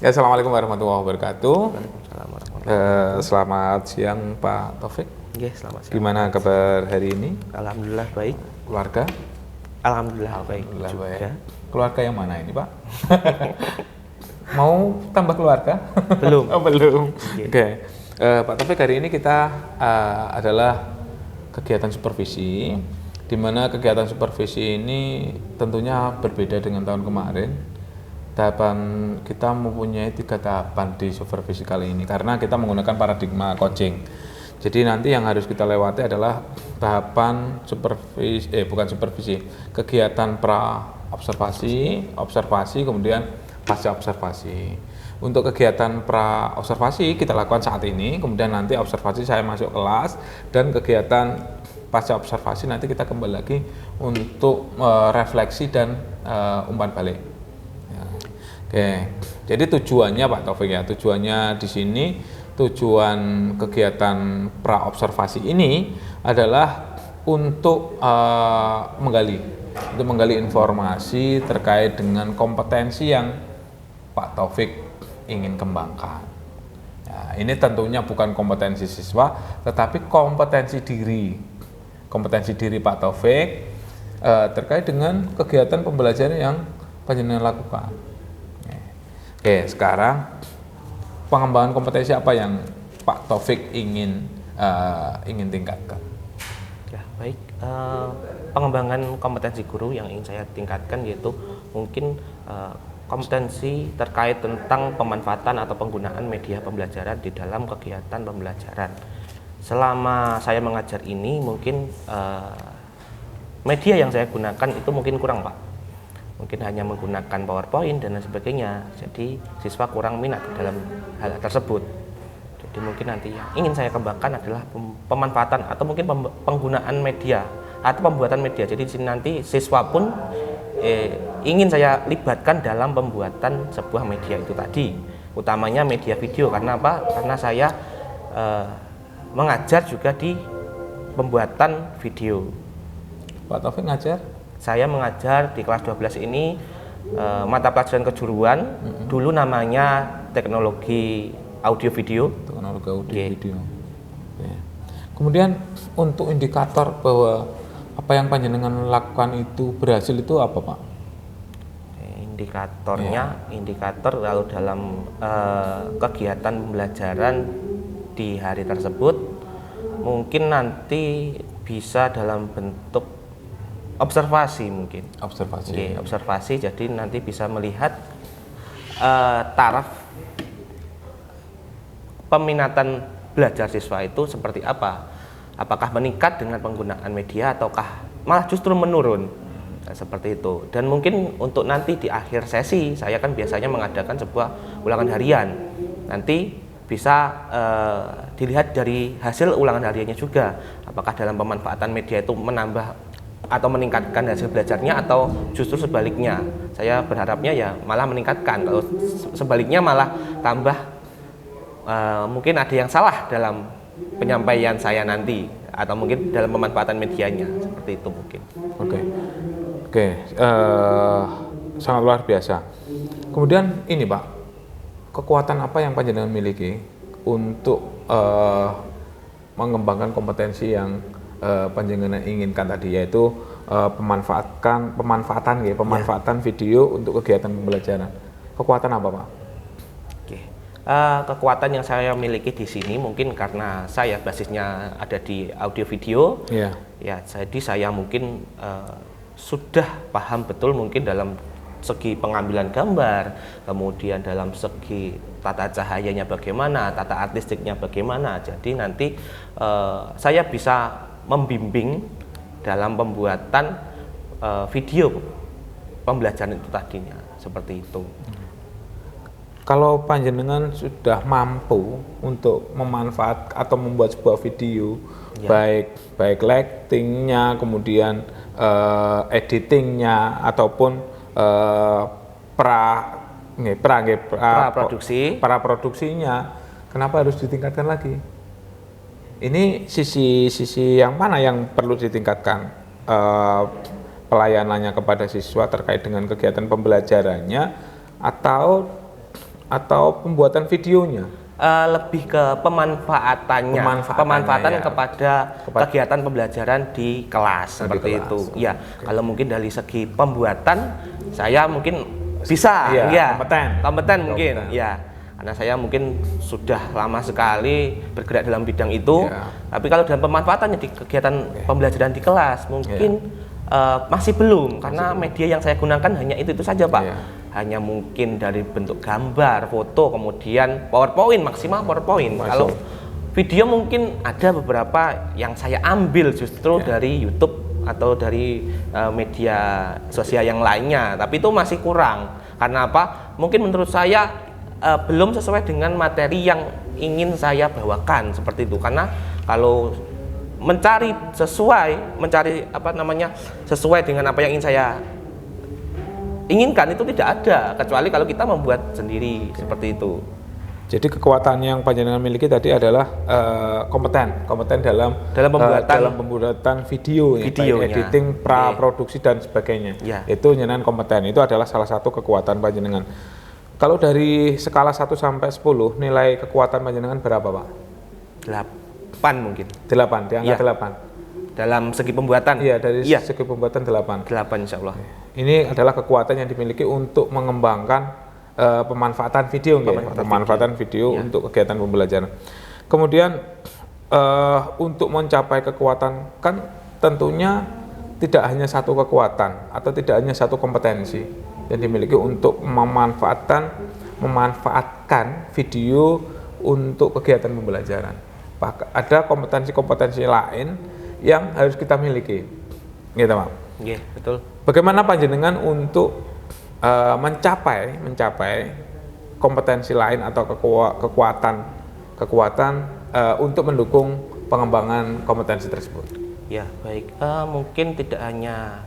Ya, assalamualaikum warahmatullahi wabarakatuh. Waalaikumsalam warahmatullahi Selamat siang Pak Taufik. wabarakatuh. Selamat siang. Gimana kabar hari ini? Alhamdulillah baik. Keluarga? Alhamdulillah baik. Alhamdulillah juga. baik. Keluarga yang mana ini Pak? Mau tambah keluarga? Belum. Oh, belum. Iya. Oke. Pak Taufik, hari ini kita adalah kegiatan supervisi, di mana kegiatan supervisi ini tentunya berbeda dengan tahun kemarin. Tahapan kita mempunyai 3 tahapan di supervisi kali ini karena kita menggunakan paradigma coaching. Jadi nanti yang harus kita lewati adalah tahapan kegiatan pra observasi, observasi, kemudian pasca observasi. Untuk kegiatan pra observasi kita lakukan saat ini, kemudian nanti observasi saya masuk kelas, dan kegiatan pasca observasi nanti kita kembali lagi untuk refleksi dan umpan balik. Oke, jadi tujuannya Pak Taufik ya, tujuannya di sini, tujuan kegiatan pra observasi ini adalah untuk menggali informasi terkait dengan kompetensi yang Pak Taufik ingin kembangkan. Ya, ini tentunya bukan kompetensi siswa, tetapi kompetensi diri Pak Taufik terkait dengan kegiatan pembelajaran yang panjenengan lakukan. Oke, sekarang pengembangan kompetensi apa yang Pak Taufik ingin tingkatkan? Ya baik. Pengembangan kompetensi guru yang ingin saya tingkatkan yaitu mungkin kompetensi terkait tentang pemanfaatan atau penggunaan media pembelajaran di dalam kegiatan pembelajaran. Selama saya mengajar ini mungkin media yang saya gunakan itu mungkin kurang, Pak. Mungkin hanya menggunakan PowerPoint dan lain sebagainya, jadi siswa kurang minat dalam hal tersebut. Jadi mungkin nanti yang ingin saya kembangkan adalah pemanfaatan atau mungkin penggunaan media atau pembuatan media. Jadi di sini nanti siswa pun ingin saya libatkan dalam pembuatan sebuah media itu tadi, utamanya media video. Karena apa? Karena saya mengajar juga di pembuatan video. Pak Taufik ngajar? Saya mengajar di kelas 12 ini mata pelajaran kejuruan, dulu namanya teknologi audio video. Teknologi audio video. Oke. Kemudian untuk indikator bahwa apa yang panjenengan lakukan itu berhasil itu apa, Pak? Indikator kalau dalam kegiatan pembelajaran di hari tersebut mungkin nanti bisa dalam bentuk observasi mungkin. Observasi, jadi nanti bisa melihat taraf peminatan belajar siswa itu seperti apa. Apakah meningkat dengan penggunaan media ataukah malah justru menurun. Seperti itu. Dan mungkin untuk nanti di akhir sesi saya kan biasanya mengadakan sebuah ulangan harian. Nanti bisa dilihat dari hasil ulangan hariannya juga. Apakah dalam pemanfaatan media itu menambah atau meningkatkan hasil belajarnya atau justru sebaliknya. Saya berharapnya ya malah meningkatkan. Kalau sebaliknya malah tambah mungkin ada yang salah dalam penyampaian saya nanti atau mungkin dalam pemanfaatan medianya, seperti itu mungkin. Oke. Sangat luar biasa. Kemudian ini Pak, kekuatan apa yang panjenengan miliki untuk mengembangkan kompetensi yang panjenengan inginkan tadi, yaitu pemanfaatan video untuk kegiatan pembelajaran. Kekuatan apa, Pak? Oke. Kekuatan yang saya miliki di sini mungkin karena saya basisnya ada di audio video. Yeah. Ya, jadi saya mungkin sudah paham betul mungkin dalam segi pengambilan gambar, kemudian dalam segi tata cahayanya bagaimana, tata artistiknya bagaimana. Jadi nanti saya bisa membimbing dalam pembuatan video pembelajaran itu tadinya, seperti itu. Kalau panjenengan sudah mampu untuk memanfaatkan atau membuat sebuah video, ya, baik lightingnya, kemudian editingnya ataupun pra produksinya, kenapa harus ditingkatkan lagi? Ini sisi yang mana yang perlu ditingkatkan? Pelayanannya kepada siswa terkait dengan kegiatan pembelajarannya, atau atau pembuatan videonya? Lebih ke pemanfaatannya, pemanfaatan ya. kepada kegiatan pembelajaran di kelas seperti kelas. itu. Ya, kalau mungkin dari segi pembuatan saya mungkin bisa, ya, kompeten mungkin, ya. Karena saya mungkin sudah lama sekali bergerak dalam bidang itu. Ya. Tapi kalau dalam pemanfaatannya di kegiatan pembelajaran di kelas mungkin masih belum, karena media yang saya gunakan hanya itu saja, Pak. Ya. Hanya mungkin dari bentuk gambar, foto, kemudian PowerPoint, maksimal PowerPoint. Kalau video mungkin ada beberapa yang saya ambil justru dari YouTube atau dari media sosial yang lainnya, tapi itu masih kurang. Karena apa? Mungkin menurut saya belum sesuai dengan materi yang ingin saya bawakan seperti itu. Karena kalau mencari sesuai dengan apa yang ingin saya inginkan itu tidak ada, kecuali kalau kita membuat sendiri seperti itu. Jadi kekuatan yang panjenengan miliki tadi adalah kompeten dalam pembuatan video, editing, produksi dan sebagainya. Itu nyenan kompeten. Itu adalah salah satu kekuatan panjenengan. Kalau dari skala 1 sampai 10, nilai kekuatan panjenengan berapa, Pak? 8 mungkin. 8, diangkat 8. Dalam segi pembuatan? Iya, dari segi pembuatan 8. 8 insya Allah. Ini adalah kekuatan yang dimiliki untuk mengembangkan pemanfaatan video, video untuk kegiatan pembelajaran. Kemudian untuk mencapai kekuatan, kan tentunya tidak hanya satu kekuatan atau tidak hanya satu kompetensi yang dimiliki untuk memanfaatkan video untuk kegiatan pembelajaran. Ada kompetensi-kompetensi lain yang harus kita miliki, gitu, Pak. Iya, betul. Bagaimana panjenengan untuk mencapai kompetensi lain atau kekuatan untuk mendukung pengembangan kompetensi tersebut? Ya, baik. Mungkin tidak hanya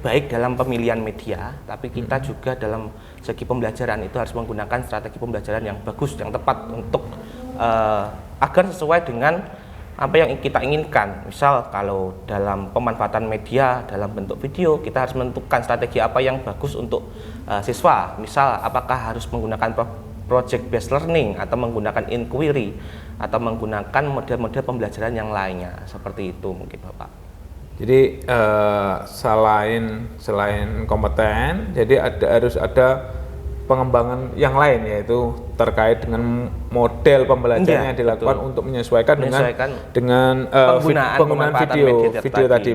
baik dalam pemilihan media, tapi kita juga dalam segi pembelajaran itu harus menggunakan strategi pembelajaran yang bagus, yang tepat untuk agar sesuai dengan apa yang kita inginkan. Misal kalau dalam pemanfaatan media dalam bentuk video, kita harus menentukan strategi apa yang bagus untuk siswa. Misal apakah harus menggunakan project based learning atau menggunakan inquiry atau menggunakan model-model pembelajaran yang lainnya. Seperti itu mungkin, Bapak. Jadi selain kompeten, jadi harus ada pengembangan yang lain, yaitu terkait dengan model pembelajaran yang dilakukan untuk menyesuaikan dengan penggunaan video tadi,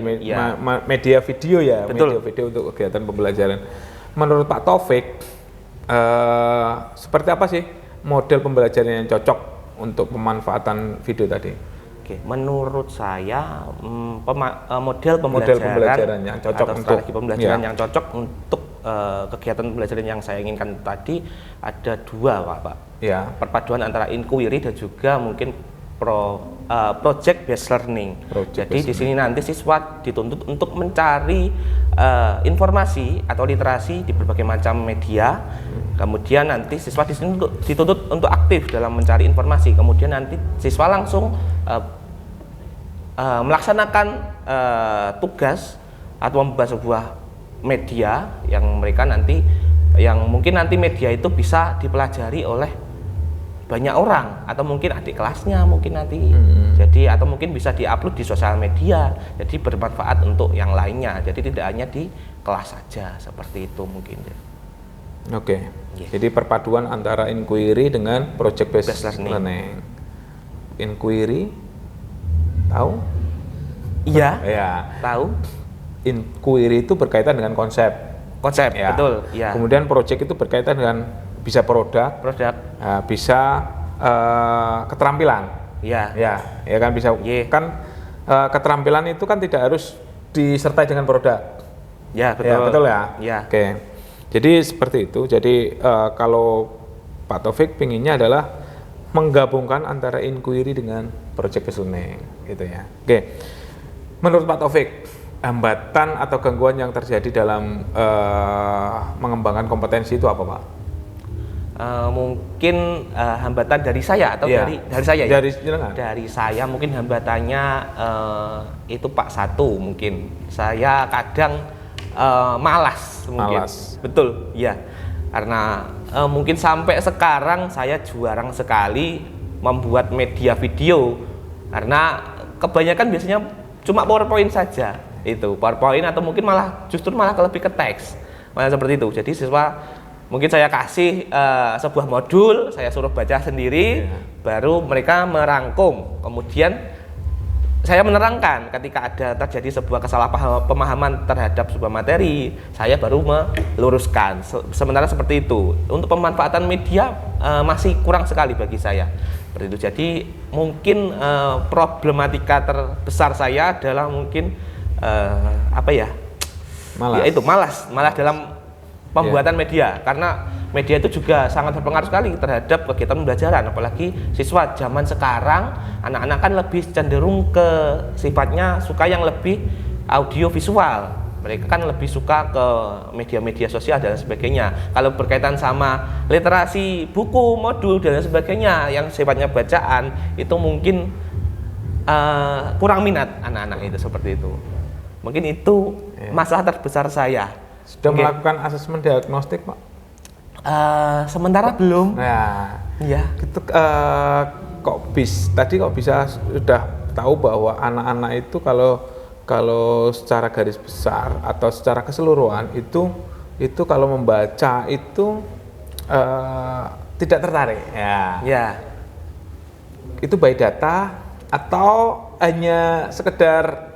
media video ya, media video untuk kegiatan pembelajaran. Menurut Pak Taufik, seperti apa sih model pembelajaran yang cocok untuk pemanfaatan video tadi? Oke, menurut saya model pembelajaran yang cocok atau strategi pembelajaran yang cocok untuk kegiatan pembelajaran yang saya inginkan tadi ada 2, Pak. Ya. Perpaduan antara inquiry dan juga mungkin project based learning. Jadi di sini nanti siswa dituntut untuk mencari informasi atau literasi di berbagai macam media. Kemudian nanti siswa di sini dituntut untuk aktif dalam mencari informasi. Kemudian nanti siswa langsung melaksanakan tugas atau membuat sebuah media yang mungkin nanti media itu bisa dipelajari oleh banyak orang atau mungkin adik kelasnya mungkin nanti. Jadi atau mungkin bisa diupload di sosial media, jadi bermanfaat untuk yang lainnya, jadi tidak hanya di kelas saja, seperti itu mungkin. Oke. Jadi perpaduan antara inquiry dengan project based learning. Inquiry tahu? Iya. Ya. Tahu. Inquiry itu berkaitan dengan konsep, ya. Betul. Ya. Kemudian project itu berkaitan dengan bisa produk, bisa keterampilan, ya kan bisa. Kan keterampilan itu kan tidak harus disertai dengan produk, ya betul ya. Oke. Jadi seperti itu. Jadi kalau Pak Taufik pinginnya adalah menggabungkan antara inquiry dengan project based learning, gitu ya. Oke. Menurut Pak Taufik, hambatan atau gangguan yang terjadi dalam mengembangkan kompetensi itu apa, Pak? Mungkin hambatan dari saya atau dari saya ya? Dari saya mungkin hambatannya itu Pak, satu mungkin saya kadang malas mungkin. Betul ya, karena mungkin sampai sekarang saya jarang sekali membuat media video karena kebanyakan biasanya cuma PowerPoint saja, itu PowerPoint atau mungkin justru malah lebih ke teks, malah seperti itu. Jadi siswa mungkin saya kasih sebuah modul, saya suruh baca sendiri, baru mereka merangkum, kemudian saya menerangkan ketika ada terjadi sebuah kesalahpemahaman terhadap sebuah materi, saya baru meluruskan. Sementara seperti itu. Untuk pemanfaatan media masih kurang sekali bagi saya. Seperti itu. Jadi mungkin problematika terbesar saya adalah mungkin Malas. Yaitu malas dalam pembuatan media, karena media itu juga sangat berpengaruh sekali terhadap kegiatan pembelajaran, apalagi siswa zaman sekarang, anak-anak kan lebih cenderung ke sifatnya suka yang lebih audio visual, mereka kan lebih suka ke media-media sosial dan sebagainya. Kalau berkaitan sama literasi buku, modul dan sebagainya yang sifatnya bacaan, itu mungkin kurang minat anak-anak itu, seperti itu. Mungkin itu masalah terbesar saya. Sudah melakukan asesmen diagnostik, Pak? Sementara belum. Nah, ya. Gitu, tadi kok bisa sudah tahu bahwa anak-anak itu kalau secara garis besar atau secara keseluruhan itu kalau membaca itu tidak tertarik. Ya. Itu by data atau hanya sekedar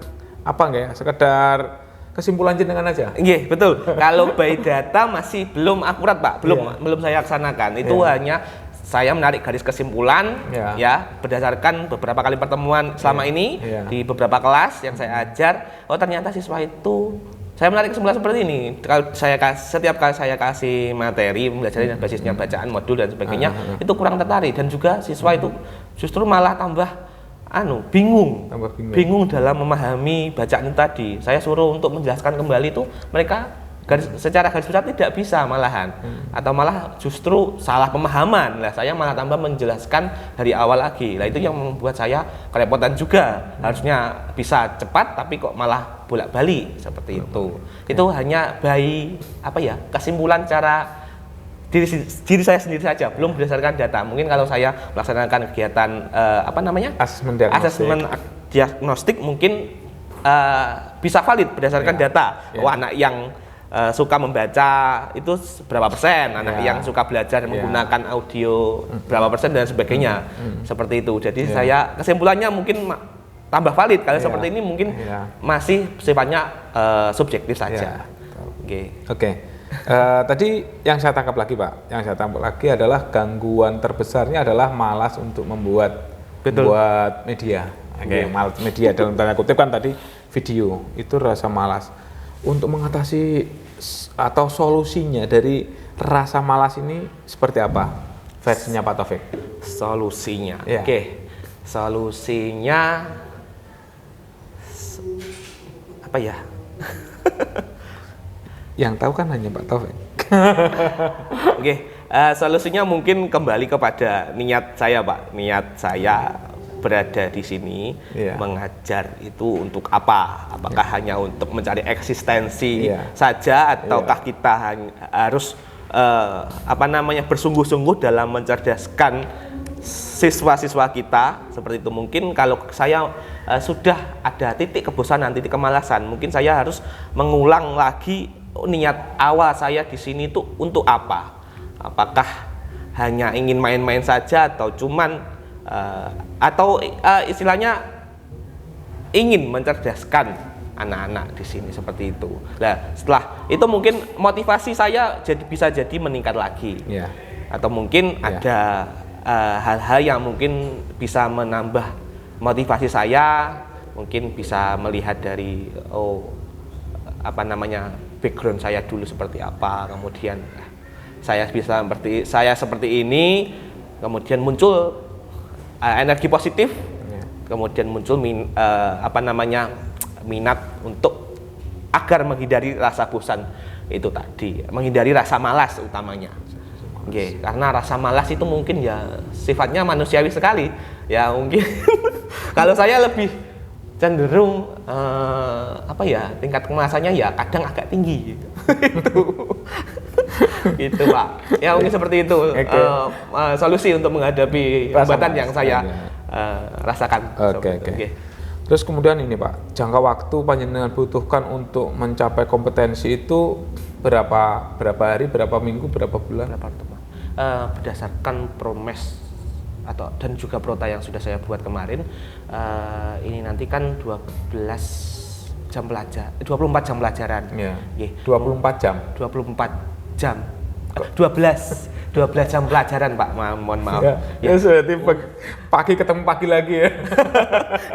sekedar kesimpulan jenengan aja? Iya, betul. Kalau by data masih belum akurat, Pak. Belum saya laksanakan. Itu hanya saya menarik garis kesimpulan ya berdasarkan beberapa kali pertemuan selama ini di beberapa kelas yang saya ajar. Oh, ternyata siswa itu, saya menarik kesimpulan seperti ini. Kalau setiap kali saya kasih materi pembelajaran basisnya bacaan, modul dan sebagainya, itu kurang tertarik, dan juga siswa itu justru malah tambah bingung dalam memahami bacaan itu tadi. Saya suruh untuk menjelaskan kembali itu, mereka secara garis besar tidak bisa malahan, atau malah justru salah pemahaman. Lah saya malah tambah menjelaskan dari awal lagi. Lah itu yang membuat saya kerepotan juga. Harusnya bisa cepat tapi kok malah bolak-balik seperti itu. Itu hanya kesimpulan cara diri saya sendiri saja, belum berdasarkan data. Mungkin kalau saya melaksanakan kegiatan asesmen diagnostik mungkin bisa valid berdasarkan data. Anak yang suka membaca itu berapa persen, anak yang suka belajar menggunakan audio berapa persen dan sebagainya. Seperti itu. Jadi saya kesimpulannya mungkin tambah valid. Kalau seperti ini mungkin masih sifatnya subjektif saja. Oke. Tadi yang saya tangkap lagi, Pak, adalah gangguan terbesarnya adalah malas untuk membuat media. Malas media dalam tanda kutip kan tadi video, itu rasa malas. Untuk mengatasi atau solusinya dari rasa malas ini seperti apa versinya Pak Taufik? Solusinya, solusinya apa ya? Yang tahu kan hanya Pak Taufik. Solusinya mungkin kembali kepada niat saya, Pak. Niat saya berada di sini mengajar itu untuk apa? Apakah hanya untuk mencari eksistensi saja, ataukah kita harus bersungguh-sungguh dalam mencerdaskan siswa-siswa kita? Seperti itu. Mungkin kalau saya sudah ada titik kebosanan, titik kemalasan, mungkin saya harus mengulang lagi niat awal saya di sini itu untuk apa? Apakah hanya ingin main-main saja, atau cuman istilahnya ingin mencerdaskan anak-anak di sini, seperti itu. Nah, setelah itu mungkin motivasi saya bisa jadi meningkat lagi. Atau mungkin ada hal-hal yang mungkin bisa menambah motivasi saya, mungkin bisa melihat dari background saya dulu seperti apa, kemudian saya seperti ini, kemudian muncul energi positif, kemudian muncul minat untuk agar menghindari rasa bosan itu tadi, menghindari rasa malas utamanya. Karena rasa malas itu mungkin sifatnya manusiawi sekali, mungkin kalau saya lebih cenderung tingkat kemalasannya kadang agak tinggi gitu. Gitu Pak. Ya mungkin seperti itu solusi untuk menghadapi hambatan yang saya rasakan. Oke. Terus kemudian ini Pak, jangka waktu panjenengan butuhkan untuk mencapai kompetensi itu berapa hari, berapa minggu, berapa bulan? Berdasarkan promes dan juga prota yang sudah saya buat kemarin, ini nanti kan 24 jam pelajaran. Ya. 24 jam. 12 jam pelajaran Pak, mohon maaf. Ya berarti pagi ketemu pagi lagi ya.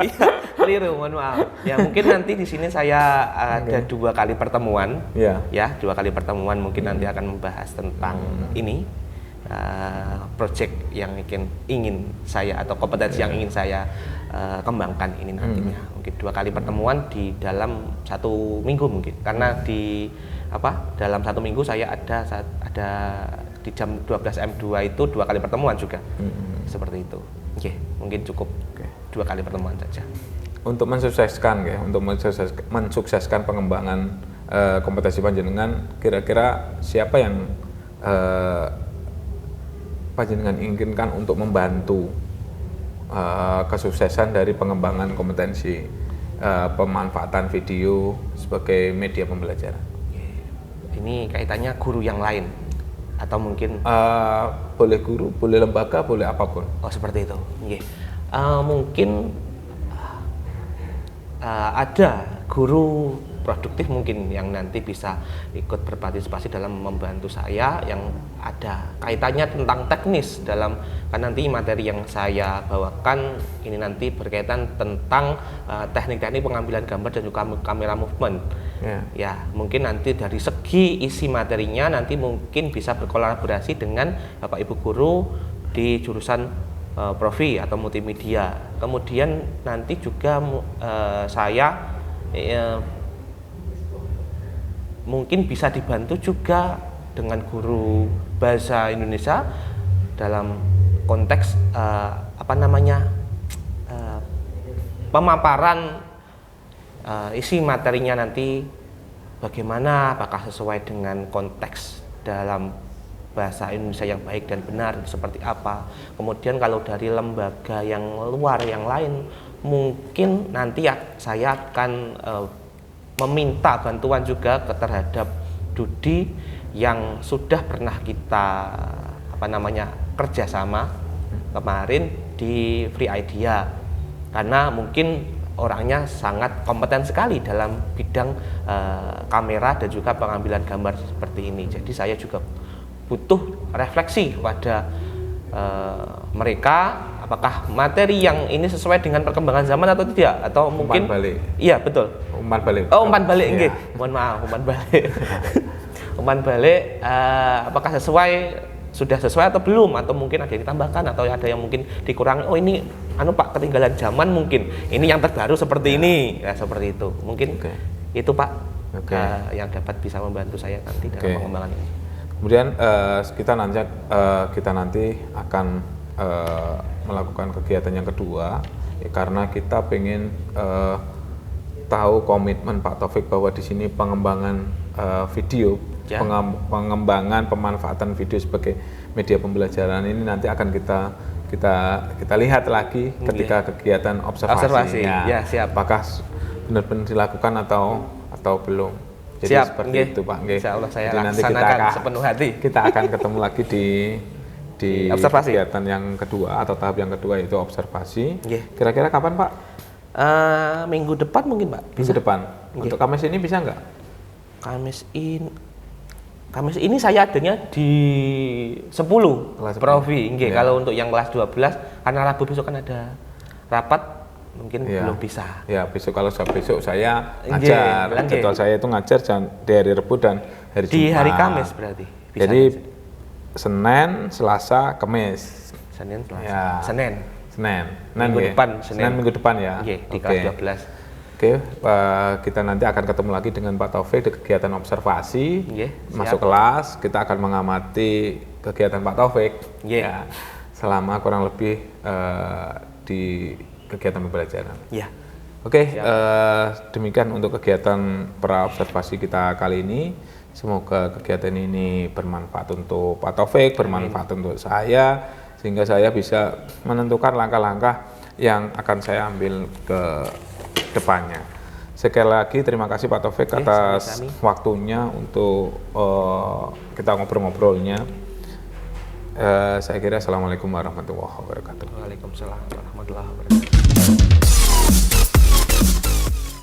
Iya, keliru, mohon maaf. Ya mungkin nanti di sini saya ada 2 kali pertemuan. Ya, 2 kali pertemuan mungkin nanti akan membahas tentang ini. Project yang ingin saya atau kompetensi yang ingin saya kembangkan ini nantinya. Mungkin 2 kali pertemuan di dalam 1 minggu mungkin, karena dalam 1 minggu saya ada di jam 12 M2 itu 2 kali pertemuan juga. Seperti itu. Mungkin cukup 2 kali pertemuan saja. Untuk mensukseskan pengembangan kompetensi panjenengan, kira-kira siapa yang panjenengan inginkan untuk membantu kesuksesan dari pengembangan kompetensi pemanfaatan video sebagai media pembelajaran? Ini kaitannya guru yang lain atau mungkin boleh guru, boleh lembaga, boleh apapun. Oh seperti itu. Mungkin ada guru produktif mungkin yang nanti bisa ikut berpartisipasi dalam membantu saya, yang ada kaitannya tentang teknis dalam, kan nanti materi yang saya bawakan ini nanti berkaitan tentang teknik-teknik pengambilan gambar dan juga kamera movement. Ya mungkin nanti dari segi isi materinya nanti mungkin bisa berkolaborasi dengan Bapak Ibu guru di jurusan Profi atau multimedia. Kemudian nanti juga saya mungkin bisa dibantu juga dengan guru bahasa Indonesia dalam konteks pemaparan isi materinya nanti bagaimana, apakah sesuai dengan konteks dalam bahasa Indonesia yang baik dan benar seperti apa. Kemudian kalau dari lembaga yang luar yang lain mungkin nanti saya akan meminta bantuan juga terhadap Dudi yang sudah pernah kita kerjasama kemarin di Free Idea, karena mungkin orangnya sangat kompeten sekali dalam bidang kamera dan juga pengambilan gambar seperti ini. Jadi saya juga butuh refleksi kepada mereka, apakah materi yang ini sesuai dengan perkembangan zaman atau tidak, atau mungkin umpan balik. Iya betul, umpan balik. Umpan balik nggih. Mohon maaf, umpan balik. Umpan balik apakah sudah sesuai atau belum, atau mungkin ada yang ditambahkan atau ada yang mungkin dikurangi. Oh ini Pak ketinggalan zaman, mungkin ini yang terbaru seperti ini. Ya seperti itu. Mungkin itu Pak yang dapat bisa membantu saya nanti dalam pengembangan ini. Kemudian kita nanti akan melakukan kegiatan yang kedua, karena kita pengen tahu komitmen Pak Taufik bahwa di sini pengembangan video, pengembangan pemanfaatan video sebagai media pembelajaran ini nanti akan kita lihat lagi ketika kegiatan observasi. Ya, siap. Apakah benar-benar dilakukan atau belum? Jadi seperti itu Pak. Insya Allah saya nanti laksanakan sepenuh hati. Kita akan ketemu lagi di observasi. Kegiatan yang kedua atau tahap yang kedua, yaitu observasi. Kira-kira kapan Pak? Minggu depan mungkin Pak. Minggu depan. Untuk Kamis ini bisa nggak? Kamis ini saya adanya di 10 Profi. Kalau untuk yang kelas 12 karena Rabu besok kan ada rapat, mungkin belum bisa. Ya besok, kalau besok saya ngajar. Jadwal saya itu ngajar di hari Rabu dan hari Jumat. Di hari Kamis berarti. Jadi Senin, Selasa, Kamis. Senin, Selasa. Senin. Minggu depan ya. Di kelas 12. Kita nanti akan ketemu lagi dengan Pak Taufik di kegiatan observasi. Masuk kelas, kita akan mengamati kegiatan Pak Taufik selama kurang lebih di kegiatan pembelajaran. Demikian untuk kegiatan pra observasi kita kali ini. Semoga kegiatan ini bermanfaat untuk Pak Taufik, bermanfaat untuk saya, sehingga saya bisa menentukan langkah-langkah yang akan saya ambil ke depannya. Sekali lagi terima kasih Pak Taufik atas waktunya untuk kita ngobrol-ngobrolnya. Saya kira assalamualaikum warahmatullahi wabarakatuh. Waalaikumsalam warahmatullahi wabarakatuh.